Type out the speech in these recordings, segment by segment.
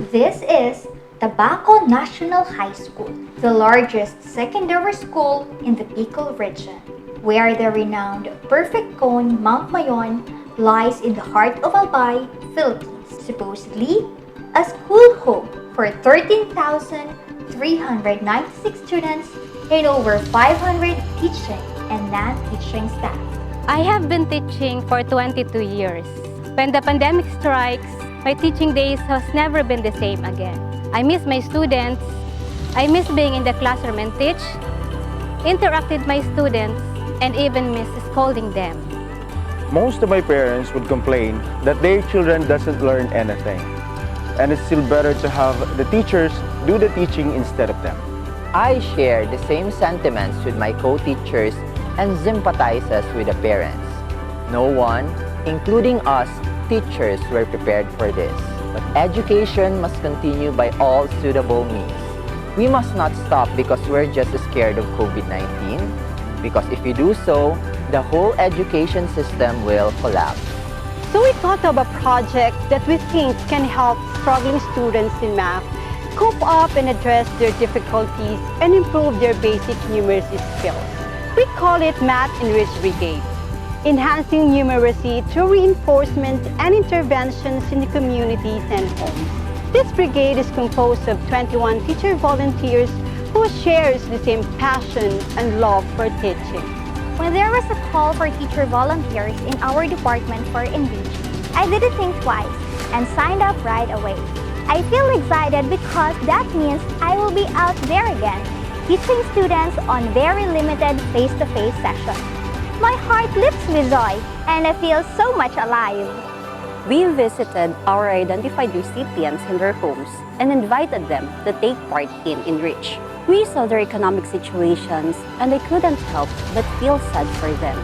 This is Tabaco National High School, the largest secondary school in the Bicol region, where the renowned perfect cone Mount Mayon lies in the heart of Albay, Philippines, supposedly a school home for 13,396 students and over 500 teaching and non-teaching staff. I have been teaching for 22 years. When the pandemic strikes, my teaching days has never been the same again. I miss my students. I miss being in the classroom and teach, interact with my students, and even miss scolding them. Most of my parents would complain that their children doesn't learn anything. And it's still better to have the teachers do the teaching instead of them. I share the same sentiments with my co-teachers and sympathizes with the parents. No one, including us, teachers, were prepared for this. But education must continue by all suitable means. We must not stop because we're just scared of COVID-19, because if we do so, the whole education system will collapse. So we thought of a project that we think can help struggling students in math cope up and address their difficulties and improve their basic numeracy skills. We call it Math Enrich Brigade, enhancing numeracy through reinforcement and interventions in the communities and homes. This brigade is composed of 21 teacher volunteers who shares the same passion and love for teaching. When there was a call for teacher volunteers in our department for Enrich, I didn't think twice and signed up right away. I feel excited because that means I will be out there again, teaching students on very limited face-to-face sessions. My heart leaps with joy and I feel so much alive. We visited our identified recipients in their homes and invited them to take part in Enrich. We saw their economic situations and I couldn't help but feel sad for them.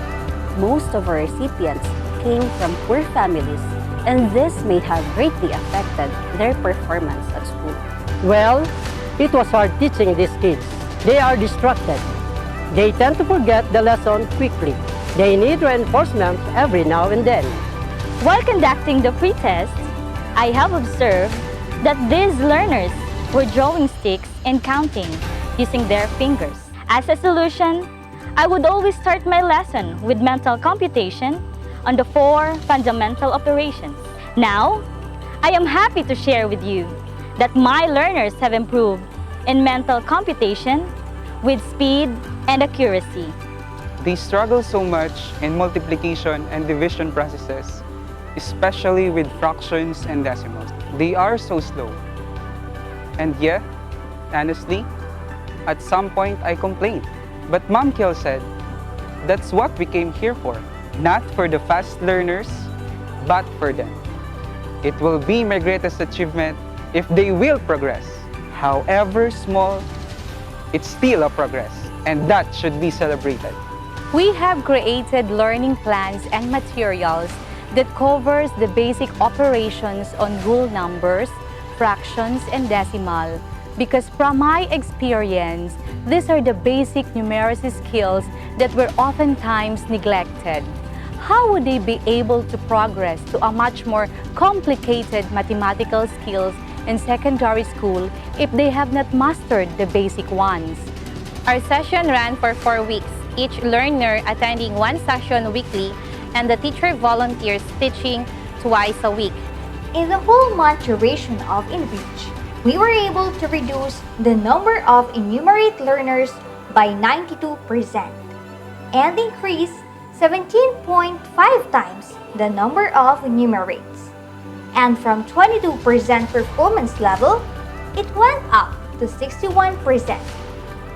Most of our recipients came from poor families, and this may have greatly affected their performance at school. Well, it was hard teaching these kids. They are distracted. They tend to forget the lesson quickly. They need reinforcement every now and then. While conducting the pre-test, I have observed that these learners were drawing sticks and counting using their fingers. As a solution, I would always start my lesson with mental computation on the 4 fundamental operations. Now, I am happy to share with you that my learners have improved in mental computation with speed and accuracy. They struggle so much in multiplication and division processes, especially with fractions and decimals. They are so slow. And yeah, honestly, at some point I complained. But Ma'am Kiel said, that's what we came here for. Not for the fast learners, but for them. It will be my greatest achievement if they will progress. However small, it's still a progress, and that should be celebrated. We have created learning plans and materials that covers the basic operations on rule numbers, fractions, and decimal, because from my experience, these are the basic numeracy skills that were oftentimes neglected. How would they be able to progress to a much more complicated mathematical skills in secondary school if they have not mastered the basic ones? Our session ran for 4 weeks, each learner attending 1 session weekly and the teacher volunteers teaching twice a week. In the whole month duration of Enrich, we were able to reduce the number of enumerate learners by 92% and increase 17.5 times the number of numerates. And from 22% performance level, it went up to 61%,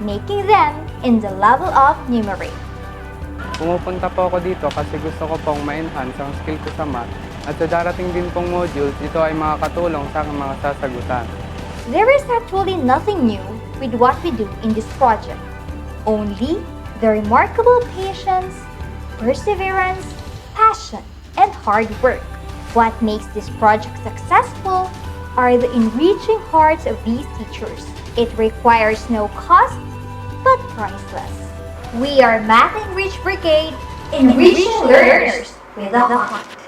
making them in the level of numerate. Pumupunta po ako dito kasi gusto ko pong ma-enhance ang skill ko sa math at sa darating din pong modules, ito ay makakatulong sa aking mga sasagutan. There is actually nothing new with what we do in this project. Only the remarkable patience, perseverance, passion, and hard work. What makes this project successful are the enriching hearts of these teachers. It requires no cost, but priceless. We are Math Enrich Brigade, enriching learners with a heart.